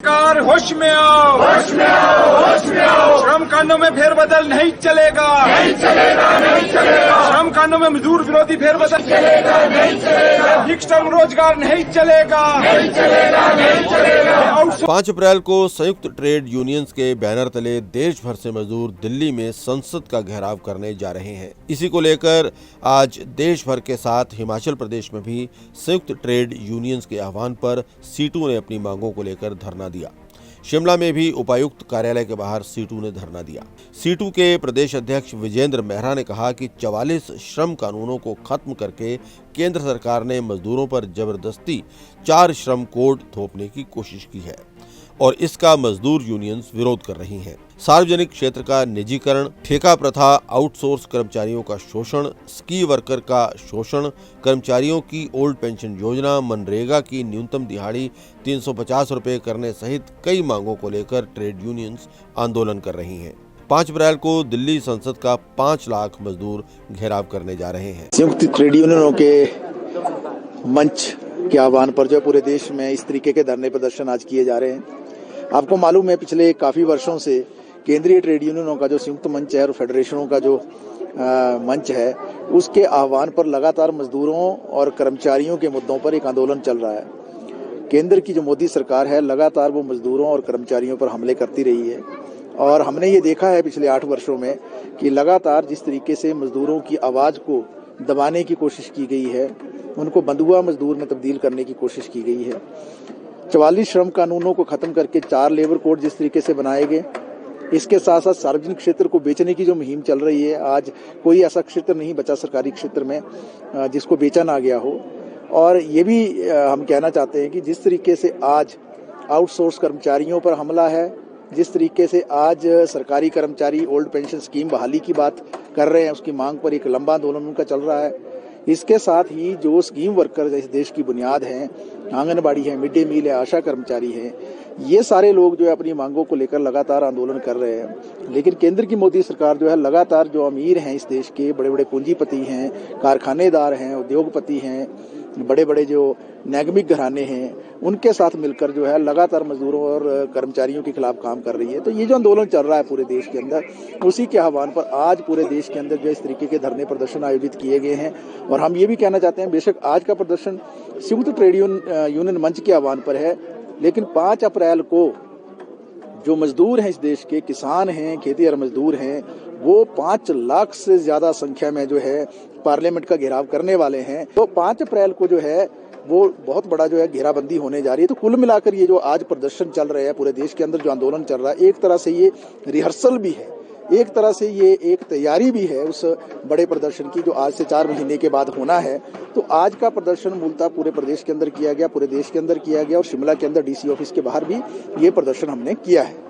सरकार होश में आओ, होश में आओ, होश में आओ। श्रम कानूनों में फेरबदल नहीं चलेगा, नहीं चलेगा, नहीं चलेगा। श्रम कानूनों में मजदूर विरोधी फेरबदल चलेगा, नहीं चलेगा। फिक्स टर्म रोजगार नहीं चलेगा, नहीं चलेगा, नहीं चलेगा। 5 अप्रैल को संयुक्त ट्रेड यूनियंस के बैनर तले देश भर से मजदूर दिल्ली में संसद का घेराव करने जा रहे हैं। इसी को लेकर आज देश भर के साथ हिमाचल प्रदेश में भी संयुक्त ट्रेड यूनियंस के आह्वान पर सीटू ने अपनी मांगों को लेकर धरना दिया। शिमला में भी उपायुक्त कार्यालय के बाहर सीटू ने धरना दिया। सीटू के प्रदेश अध्यक्ष विजेंद्र मेहरा ने कहा कि 44 श्रम कानूनों को खत्म करके केंद्र सरकार ने मजदूरों पर जबरदस्ती 4 श्रम कोड थोपने की कोशिश की है और इसका मजदूर यूनियंस विरोध कर रही हैं। सार्वजनिक क्षेत्र का निजीकरण, ठेका प्रथा, आउटसोर्स कर्मचारियों का शोषण, स्की वर्कर का शोषण, कर्मचारियों की ओल्ड पेंशन योजना, मनरेगा की न्यूनतम दिहाड़ी 350 रुपए करने सहित कई मांगों को लेकर ट्रेड यूनियंस आंदोलन कर रही हैं। 5 अप्रैल को दिल्ली संसद का 5 लाख मजदूर घेराव करने जा रहे हैं। संयुक्त ट्रेड यूनियनों के मंच के आह्वान पर जो पूरे देश में इस तरीके के धरने प्रदर्शन आज किए जा रहे हैं। आपको मालूम है पिछले काफी वर्षों से केंद्रीय ट्रेड यूनियनों का जो संयुक्त मंच है और फेडरेशनों का जो मंच है उसके आह्वान पर लगातार मजदूरों और कर्मचारियों के मुद्दों पर एक आंदोलन चल रहा है। केंद्र की जो मोदी सरकार है लगातार वो मजदूरों और कर्मचारियों पर हमले करती रही है और हमने ये देखा है पिछले 8 वर्षों में कि लगातार जिस तरीके से मजदूरों की आवाज को दबाने की कोशिश की गई है, उनको बंधुआ मजदूर में तब्दील करने की कोशिश की गई है। 44 श्रम कानूनों को खत्म करके 4 लेबर कोड जिस तरीके से बनाए गए, इसके साथ साथ सार्वजनिक क्षेत्र को बेचने की जो मुहिम चल रही है, आज कोई ऐसा क्षेत्र नहीं बचा सरकारी क्षेत्र में जिसको बेचा ना गया हो। और ये भी हम कहना चाहते हैं कि जिस तरीके से आज आउटसोर्स कर्मचारियों पर हमला है, जिस तरीके से आज सरकारी कर्मचारी ओल्ड पेंशन स्कीम बहाली की बात कर रहे हैं, उसकी मांग पर एक लंबा आंदोलन उनका चल रहा है। इसके साथ ही जो स्कीम वर्कर इस देश की बुनियाद हैं, आंगनबाड़ी है, मिड डे मील है, आशा कर्मचारी हैं, ये सारे लोग जो है अपनी मांगों को लेकर लगातार आंदोलन कर रहे हैं। लेकिन केंद्र की मोदी सरकार जो है लगातार जो अमीर हैं इस देश के, बड़े बड़े पूंजीपति हैं, कारखानेदार हैं, उद्योगपति हैं, बड़े बड़े जो निगमित घराने हैं, उनके साथ मिलकर जो है लगातार मजदूरों और कर्मचारियों के खिलाफ काम कर रही है। तो ये जो आंदोलन चल रहा है पूरे देश के अंदर, उसी के आह्वान पर आज पूरे देश के अंदर जो इस तरीके के धरने प्रदर्शन आयोजित किए गए हैं। और हम ये भी कहना चाहते हैं, बेशक आज का प्रदर्शन संयुक्त ट्रेड यूनियन मंच के आह्वान पर है, लेकिन 5 अप्रैल को जो मजदूर हैं इस देश के, किसान हैं, खेतीहर मजदूर हैं, वो 5 लाख से ज्यादा संख्या में जो है पार्लियामेंट का घेराव करने वाले हैं। तो 5 अप्रैल को जो है वो बहुत बड़ा जो है घेराबंदी होने जा रही है। तो कुल मिलाकर ये जो आज प्रदर्शन चल रहे हैं पूरे देश के अंदर, जो आंदोलन चल रहा है, एक तरह से ये रिहर्सल भी है, एक तरह से ये एक तैयारी भी है उस बड़े प्रदर्शन की जो आज से 4 महीने के बाद होना है। तो आज का प्रदर्शन मूलतः पूरे प्रदेश के अंदर किया गया, पूरे देश के अंदर किया गया और शिमला के अंदर डीसी ऑफिस के बाहर भी ये प्रदर्शन हमने किया है।